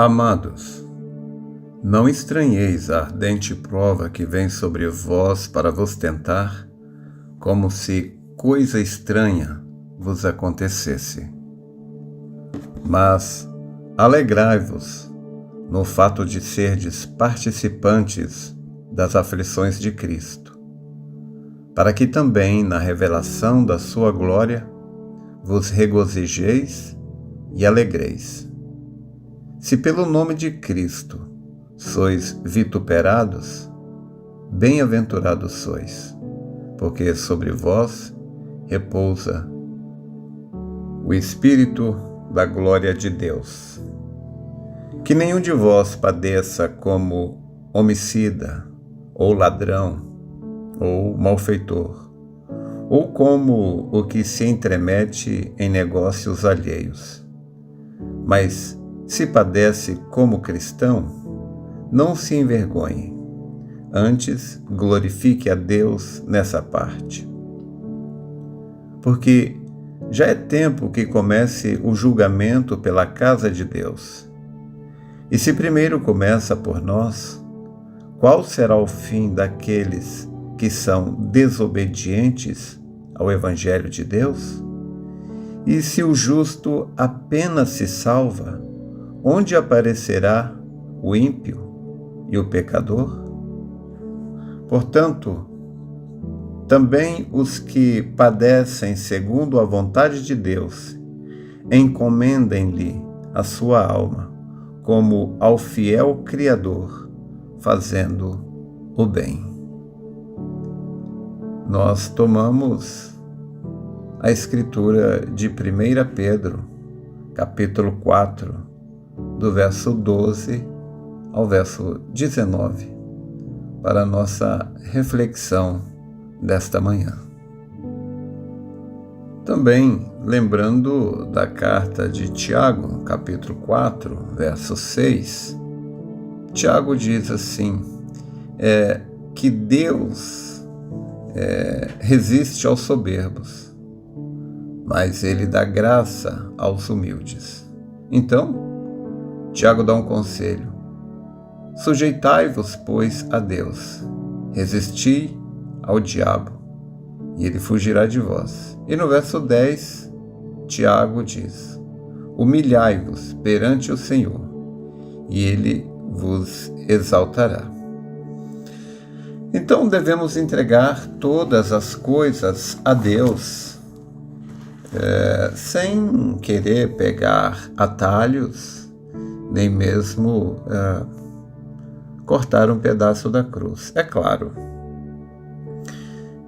Amados, não estranheis a ardente prova que vem sobre vós para vos tentar, como se coisa estranha vos acontecesse. Mas alegrai-vos no fato de serdes participantes das aflições de Cristo, para que também na revelação da sua glória vos regozijeis e alegreis. Se pelo nome de Cristo sois vituperados, bem-aventurados sois, porque sobre vós repousa o Espírito da glória de Deus. Que nenhum de vós padeça como homicida, ou ladrão, ou malfeitor, ou como o que se entremete em negócios alheios. Mas, se padece como cristão, não se envergonhe, antes glorifique a Deus nessa parte. Porque já é tempo que comece o julgamento pela casa de Deus. E se primeiro começa por nós, qual será o fim daqueles que são desobedientes ao Evangelho de Deus? E se o justo apenas se salva, onde aparecerá o ímpio e o pecador? Portanto, também os que padecem segundo a vontade de Deus, encomendem-lhe a sua alma, como ao fiel Criador, fazendo o bem. Nós tomamos a escritura de 1 Pedro, capítulo 4, do verso 12 ao verso 19, para a nossa reflexão desta manhã. Também lembrando da carta de Tiago, capítulo 4, verso 6, Tiago diz assim, que Deus resiste aos soberbos, mas Ele dá graça aos humildes. Então, Tiago dá um conselho: sujeitai-vos, pois, a Deus, resisti ao diabo, e ele fugirá de vós. E no verso 10, Tiago diz: humilhai-vos perante o Senhor, e ele vos exaltará. Então devemos entregar todas as coisas a Deus, sem querer pegar atalhos, nem mesmo cortar um pedaço da cruz. É claro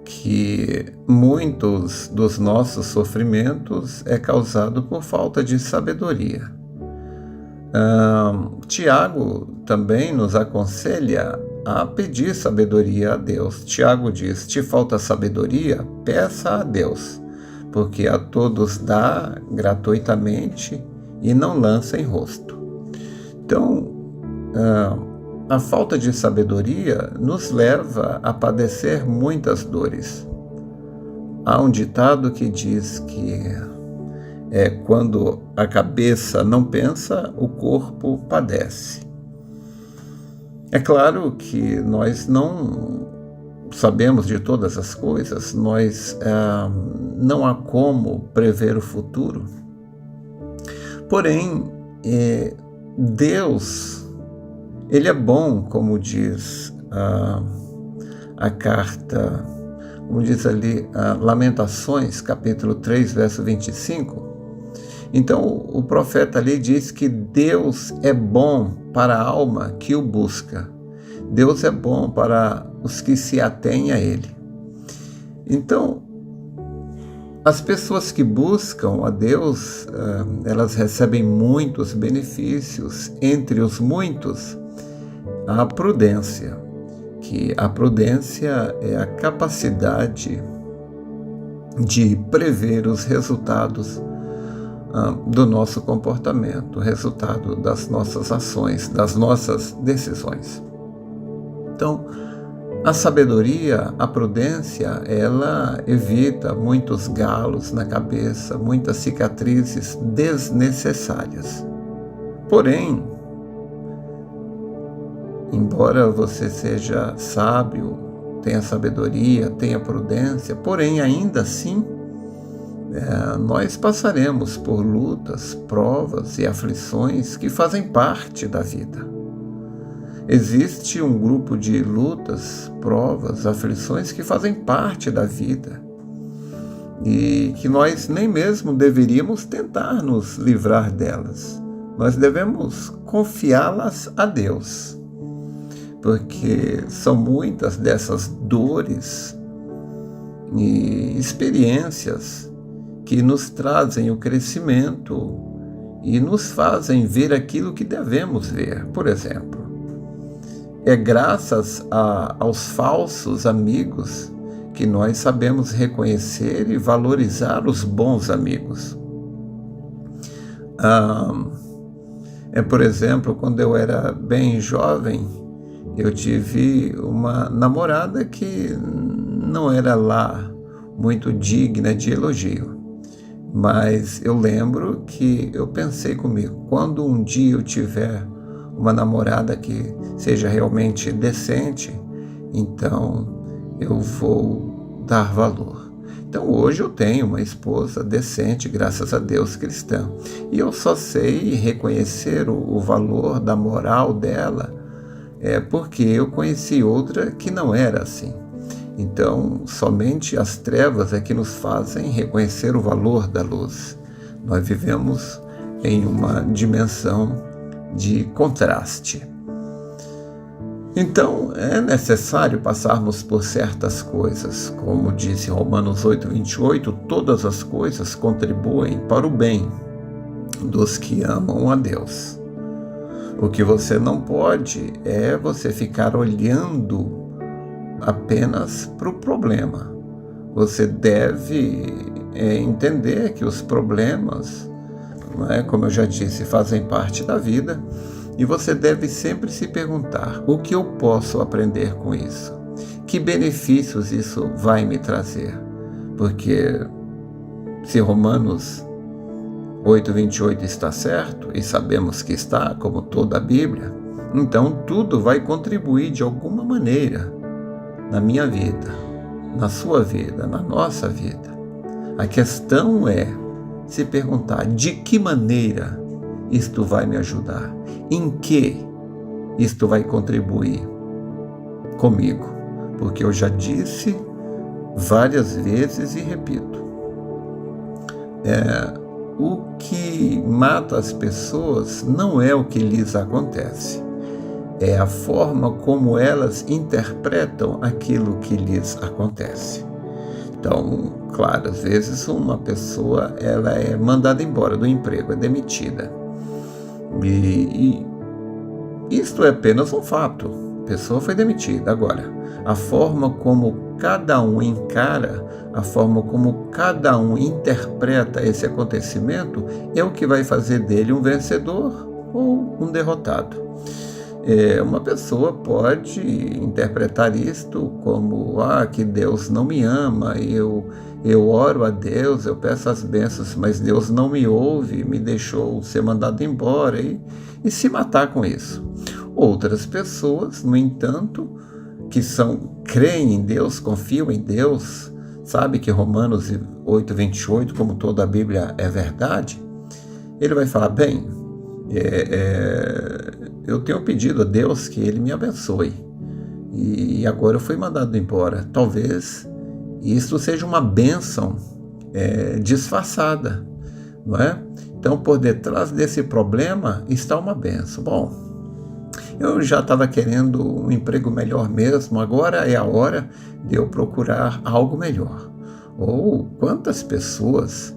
que muitos dos nossos sofrimentos é causado por falta de sabedoria. Tiago também nos aconselha a pedir sabedoria a Deus. Tiago diz: te falta sabedoria? Peça a Deus, porque a todos dá gratuitamente e não lança em rosto. Então, a falta de sabedoria nos leva a padecer muitas dores. Há um ditado que diz que quando a cabeça não pensa, o corpo padece. É claro que nós não sabemos de todas as coisas, não há como prever o futuro. Porém, Deus, Ele é bom, como diz a carta, como diz ali, Lamentações, capítulo 3, verso 25. Então, o profeta ali diz que Deus é bom para a alma que o busca. Deus é bom para os que se atêm a Ele. Então, as pessoas que buscam a Deus, elas recebem muitos benefícios. Entre os muitos, a prudência, que a prudência é a capacidade de prever os resultados do nosso comportamento, o resultado das nossas ações, das nossas decisões. Então, a sabedoria, a prudência, ela evita muitos galos na cabeça, muitas cicatrizes desnecessárias. Porém, embora você seja sábio, tenha sabedoria, tenha prudência, porém, ainda assim, nós passaremos por lutas, provas e aflições que fazem parte da vida. Existe um grupo de lutas, provas, aflições que fazem parte da vida e que nós nem mesmo deveríamos tentar nos livrar delas. Nós devemos confiá-las a Deus, porque são muitas dessas dores e experiências que nos trazem o crescimento e nos fazem ver aquilo que devemos ver. Por exemplo, é graças aos falsos amigos que nós sabemos reconhecer e valorizar os bons amigos. Por exemplo, quando eu era bem jovem, eu tive uma namorada que não era lá muito digna de elogio. Mas eu lembro que eu pensei comigo, quando um dia eu tiver uma namorada que seja realmente decente, então eu vou dar valor. Então hoje eu tenho uma esposa decente, graças a Deus, cristã. E eu só sei reconhecer o valor da moral dela porque eu conheci outra que não era assim. Então, somente as trevas é que nos fazem reconhecer o valor da luz. Nós vivemos em uma dimensão de contraste. Então, é necessário passarmos por certas coisas. Como disse Romanos 8:28, todas as coisas contribuem para o bem dos que amam a Deus. O que você não pode é você ficar olhando apenas para o problema. Você deve entender que os problemas, como eu já disse, fazem parte da vida, e você deve sempre se perguntar: o que eu posso aprender com isso? Que benefícios isso vai me trazer? Porque se Romanos 8:28 está certo, e sabemos que está, como toda a Bíblia, então tudo vai contribuir de alguma maneira na minha vida, na sua vida, na nossa vida. A questão é se perguntar: de que maneira isto vai me ajudar? Em que isto vai contribuir comigo? Porque eu já disse várias vezes e repito, o que mata as pessoas não é o que lhes acontece, é a forma como elas interpretam aquilo que lhes acontece. Então, claro, às vezes uma pessoa ela é mandada embora do emprego, é demitida. E isto é apenas um fato. A pessoa foi demitida. Agora, a forma como cada um encara, a forma como cada um interpreta esse acontecimento é o que vai fazer dele um vencedor ou um derrotado. Uma pessoa pode interpretar isto como que Deus não me ama, eu oro a Deus, eu peço as bênçãos, mas Deus não me ouve, me deixou ser mandado embora e se matar com isso. Outras pessoas, no entanto, que creem em Deus, confiam em Deus, sabe que Romanos 8:28, como toda a Bíblia é verdade, ele vai falar: bem, eu tenho pedido a Deus que Ele me abençoe e agora eu fui mandado embora. Talvez isso seja uma bênção disfarçada, não é? Então, por detrás desse problema está uma bênção. Bom, eu já estava querendo um emprego melhor mesmo, agora é a hora de eu procurar algo melhor. Ou quantas pessoas,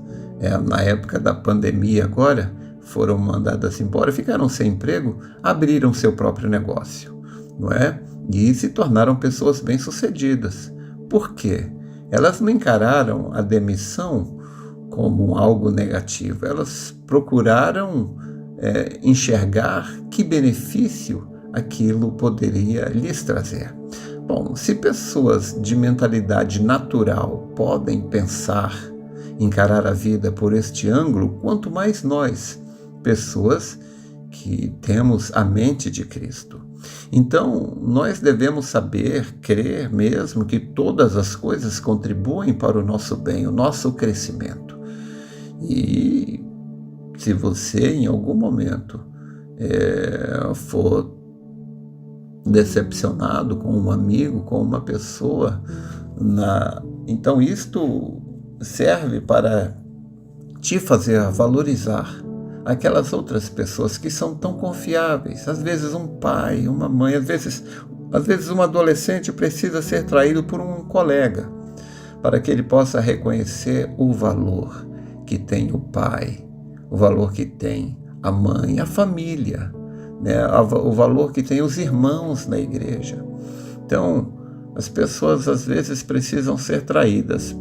na época da pandemia agora, foram mandadas embora, ficaram sem emprego, abriram seu próprio negócio, não é? E se tornaram pessoas bem-sucedidas. Por quê? Elas não encararam a demissão como algo negativo, elas procuraram enxergar que benefício aquilo poderia lhes trazer. Bom, se pessoas de mentalidade natural podem pensar, encarar a vida por este ângulo, quanto mais nós, pessoas que temos a mente de Cristo. Então, nós devemos saber, crer mesmo que todas as coisas contribuem para o nosso bem, o nosso crescimento. E se você em algum momento for decepcionado com um amigo, com uma pessoa, então isto serve para te fazer valorizar aquelas outras pessoas que são tão confiáveis. Às vezes um pai, uma mãe, às vezes um adolescente precisa ser traído por um colega para que ele possa reconhecer o valor que tem o pai, o valor que tem a mãe, a família, né? O valor que tem os irmãos na igreja. Então, as pessoas às vezes precisam ser traídas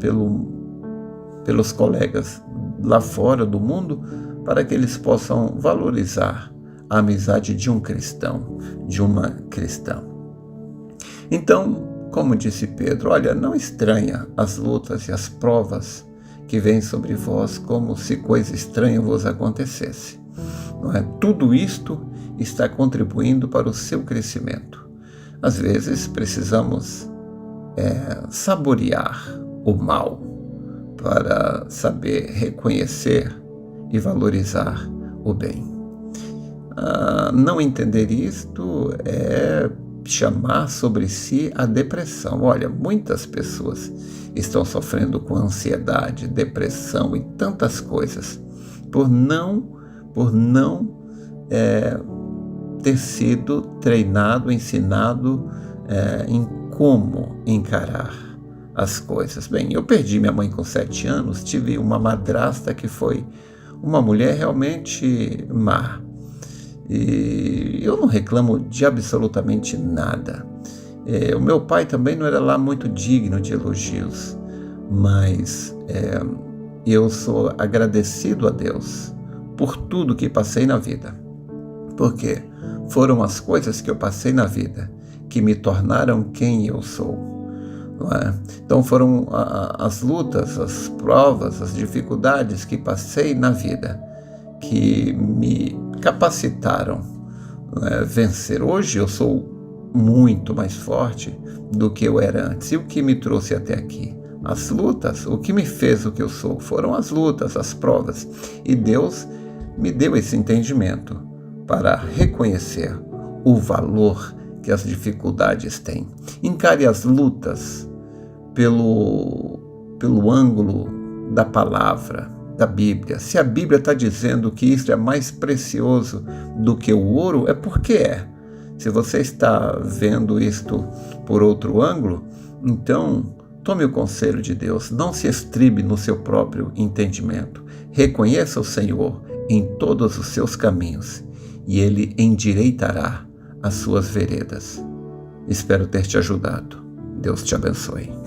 pelos colegas lá fora do mundo para que eles possam valorizar a amizade de um cristão, de uma cristã. Então, como disse Pedro, olha, não estranha as lutas e as provas que vêm sobre vós como se coisa estranha vos acontecesse. Não é? Tudo isto está contribuindo para o seu crescimento. Às vezes precisamos saborear o mal para saber reconhecer e valorizar o bem. Não entender isto é chamar sobre si a depressão. Olha, muitas pessoas estão sofrendo com ansiedade, depressão e tantas coisas por não ter sido treinado, ensinado em como encarar as coisas. Bem, eu perdi minha mãe com 7 anos, tive uma madrasta que foi uma mulher realmente má. E eu não reclamo de absolutamente nada. O meu pai também não era lá muito digno de elogios, mas eu sou agradecido a Deus por tudo que passei na vida, porque foram as coisas que eu passei na vida que me tornaram quem eu sou. Não é? Então foram as lutas, as provas, as dificuldades que passei na vida que me capacitaram a vencer. Hoje eu sou muito mais forte do que eu era antes. E o que me trouxe até aqui? As lutas. O que me fez o que eu sou foram as lutas, as provas. E Deus me deu esse entendimento para reconhecer o valor que as dificuldades têm. Encare as lutas pelo ângulo da palavra, da Bíblia. Se a Bíblia está dizendo que isso é mais precioso do que o ouro, é porque é. Se você está vendo isto por outro ângulo, então tome o conselho de Deus. Não se estribe no seu próprio entendimento. Reconheça o Senhor em todos os seus caminhos e Ele endireitará as suas veredas. Espero ter te ajudado. Deus te abençoe.